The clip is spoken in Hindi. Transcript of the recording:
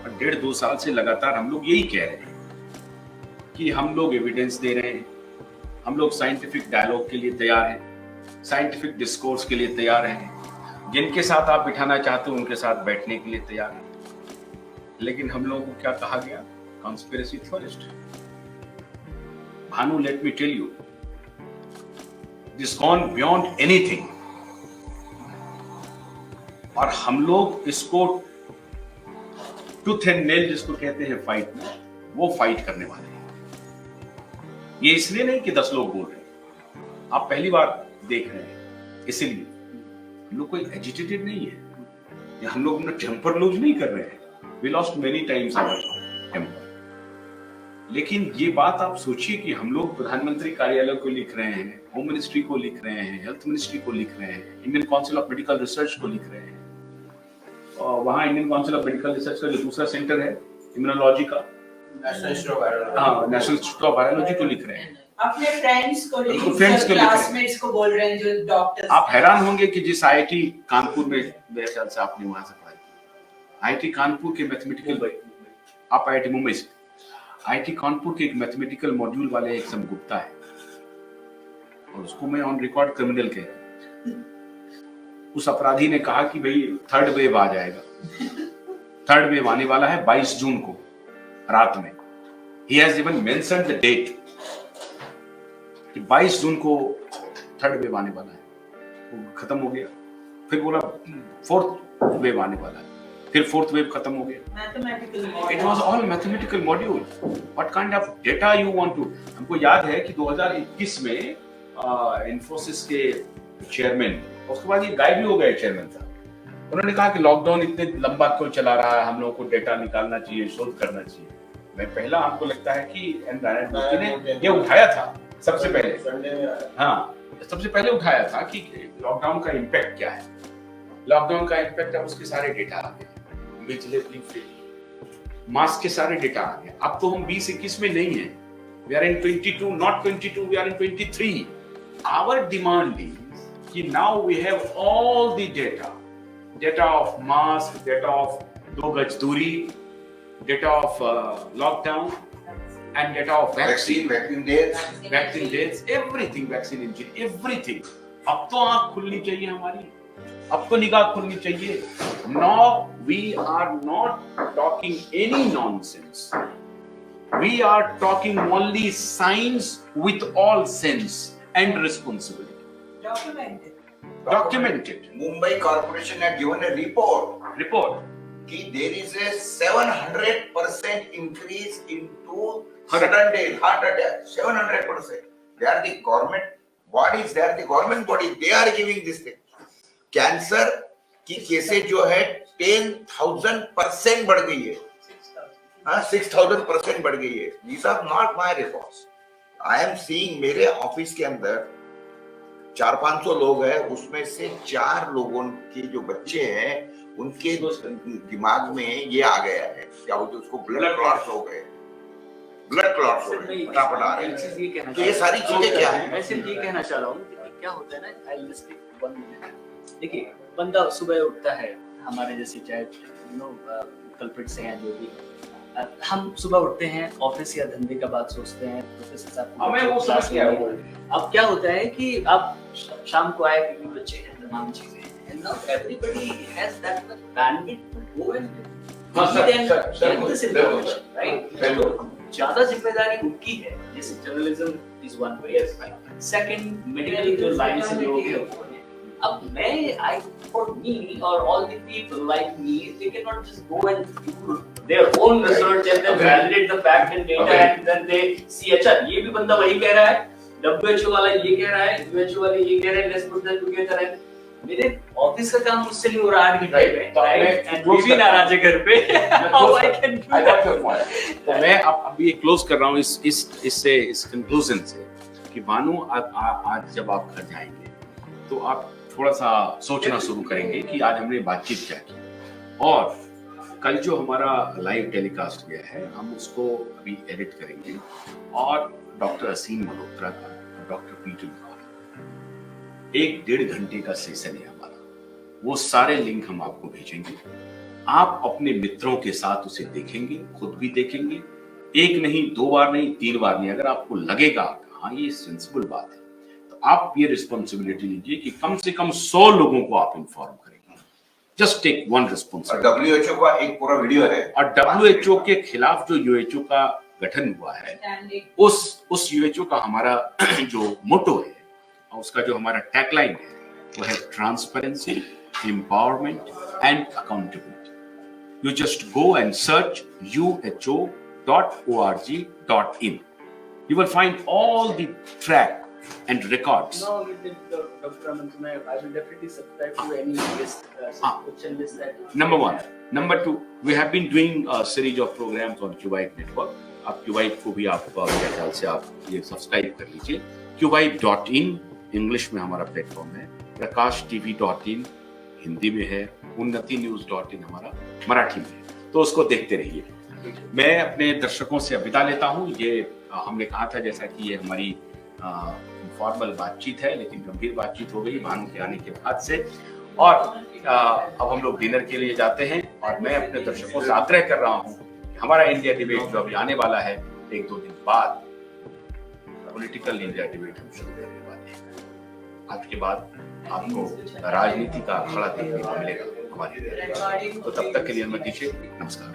और 1.5-2 साल से लगातार हम लोग यही कह रहे हैं कि हम लोग एविडेंस दे रहे हैं, हम लोग साइंटिफिक डायलॉग के लिए तैयार हैं, साइंटिफिक डिस्कोर्स के लिए तैयार हैं, जिनके साथ आप बिठाना चाहते हो उनके साथ बैठने के लिए तैयार हैं। लेकिन हम लोगों को क्या कहा गया? Conspiracy theorist. Bhanu, let me tell you, this gone beyond anything. और हम लोग इसको टूथ एंड नेल जिसको कहते हैं फाइट में, वो फाइट करने वाले हैं। ये इसलिए नहीं कि 10 लोग बोल रहे हैं, आप पहली बार देख रहे हैं, इसीलिए हम लोग कोई एजिटेटेड नहीं है, या हम लोग अपना टेम्पर लूज नहीं कर रहे हैं। We lost many times our temper. लेकिन ये बात आप सोचिए कि हम लोग प्रधानमंत्री कार्यालय को लिख रहे हैं, होम मिनिस्ट्री को लिख रहे हैं, हेल्थ मिनिस्ट्री को लिख रहे हैं, Indian council of medical research को लिख रहे हैं, और वहां Indian council of medical research का जो दूसरा सेंटर है इम्यूनोलॉजी का, नेशनल इंस्टीट्यूट ऑफ वायरोलॉजी को लिख रहे हैं, अपने फ्रेंड्स को क्लासमेट्स को बोल रहे हैं जो डॉक्टर्स। आप हैरान होंगे कि जिस आईआईटी कानपुर में, मेरे ख्याल से आपने वहां से पढ़ाई, आईआईटी कानपुर के मैथमेटिकल, आप आईआईटी मुंबई से, आईआईटी कानपुर के एक मैथमेटिकल मॉड्यूल वाले एक सम गुप्ता है, और उसको मैं ऑन रिकॉर्ड क्रिमिनल कह रहा हूं। उस अपराधी ने कहा कि भाई थर्ड वेव आ जाएगा, थर्ड वेव आने वाला है 22 जून को रात में। He has even mentioned the date कि 22 जून को थर्ड वेव आने वाला है। वो खत्म हो गया। फिर बोला फोर्थ वेव आने वाला है, फिर फोर्थ वेव खत्म हो गया। It was all mathematical module. What kind of data you want to? हमको याद है कि 2021 में इन्फोसिस के चेयरमैन, उसके बाद ये गायब भी हो गए चेयरमैन साहब, उन्होंने कहा कि लॉकडाउन इतने लंबा क्यों चला रहा है, हम लोगों को डेटा निकालना चाहिए, शोध करना चाहिए। मैं पहला, हमको लगता है कि एन नारायण मूर्ति ने ये उठाया था सबसे पहले, हाँ सबसे पहले उठाया था कि लॉकडाउन का इम्पैक्ट क्या है। लॉकडाउन का इम्पैक्ट, अब उसके सारे डेटा आ गए, बिजली फ्री, मास्क के सारे डेटा आ गए। अब तो हम 20-21 में नहीं है, we are in 22, not 22, we are in 23। Our demand is कि now we have all the data of mask, data of 2 गज दूरी, data of lockdown, and data of vaccine dates, everything, vaccine engine, everything. अब तो आंख खुलनी चाहिए हमारी, अब तो निगाह खुलनी चाहिए। Now we are not talking any nonsense. We are talking only science with all sense and responsibility. Documented. Mumbai Corporation had given a report. There is a 700% increase into sudden death, heart attack. 700%. They are the government bodies. They are the government bodies. They are giving this thing. Cancer की केसेस जो है 10,000% बढ़ गई है, 6,000% बढ़ गई है. These are not my reports. I am seeing मेरे ऑफिस के अंदर 400-500 लोग हैं, उसमें से 4 लोगों के जो बच्चे हैं उनके दिमाग में ये आ गया है, क्या बोलते उसको, ब्लड क्लॉट्स हो गए, फटाफट आ रहे हैं. तो ये सारी चीजें क्या है? मैं सिर्फ ये कहना चाह रहा हूँ कि क्या होता है ना, आई विल स्पीक 1 मिनट. देखिए, बंदा सुबह उठता है, हमारे जैसे चाहे कल्प्रिट्स हैं जो भी, हम सुबह उठते हैं, ऑफिस या धंधे का बात सोचते हैं, प्रोफेसर साहब. अब क्या होता है कि आप शाम को आए, क्योंकि बच्चे हैं, तमाम चीजें, and now everybody has that much bandwidth to go and get this information, right? ज्यादा जिम्मेदारी उनकी है. जैसे journalism is one way, second medical जो लाइन से लोग हैं. अब मैं, I for me or all the people like me, they cannot just go and do their own research and then validate the fact and data and then they see, अच्छा ये भी बंदा वही कह रहा है, WHO वाला ये कह रहा है, WHO वाले ये कह रहे हैं, let's put them together. मेरे ऑफिस का काम मुझसे नहीं हो रहा 8 घंटे में, राइट? एंड वो भी नाराज है घर पे. How I can do that? तो मैं अब ये क्लोज कर रहा हूँ इस कंक्लूजन से कि भानु, आज जब आप घर जाएंगे तो आप थोड़ा सा सोचना शुरू करेंगे कि आज हमने बातचीत क्या की, और कल जो हमारा लाइव टेलीकास्ट गया है हम उसको अभी एडिट करेंगे, और डॉक्टर असीम मल्होत्रा का, डॉक्टर पीटर 1-1.5 घंटे का सेशन है हमारा, वो सारे लिंक हम आपको भेजेंगे, आप अपने मित्रों के साथ उसे देखेंगे, खुद भी देखेंगे, एक नहीं, 2 बार नहीं, 3 बार नहीं। अगर आपको लगेगा हाँ ये सेंसिबल बात है, तो आप ये रिस्पॉन्सिबिलिटी लीजिए कि कम से कम 100 लोगों को आप इन्फॉर्म करेंगे। Just take one responsibility. WHO का एक पूरा वीडियो है, और WHO के खिलाफ जो UHO का गठन हुआ है, उस UHO का हमारा जो मोटो है, उसका जो हमारा टैगलाइन है, वो है transparency, empowerment and accountability. You just go and search uho.org.in. You will find all the track and records. No, Dr. Aman, I will definitely subscribe to any list, subscription list that. Number one. Number two, we have been doing a series of programs on Kuwait Network. आप Kuwait को भी आप मेरे ख्याल से आप ये सब्सक्राइब कर लीजिए। Kuwait.in इंग्लिश में हमारा प्लेटफॉर्म है, prakashtv.in हिंदी में है, unnatinews.in हमारा मराठी में है, तो उसको देखते रहिए। मैं अपने दर्शकों से विदा लेता हूँ। ये हमने कहा था जैसा कि ये हमारी फॉर्मल बातचीत है, लेकिन गंभीर बातचीत हो गई भानु के आने के बाद से। और अब हम लोग डिनर के लिए जाते हैं, और मैं अपने दर्शकों से आग्रह कर रहा हूँ कि हमारा इंडिया डिबेट जो अभी आने वाला है 1-2 दिन बाद, पॉलिटिकल इंडिया डिबेट हम शुरू करने वाले हैं। आज के बाद आपको राजनीति का अखाड़ा देखने को मिलेगा हमारे। तो तब तक के लिए अनुमति दीजिए। नमस्कार।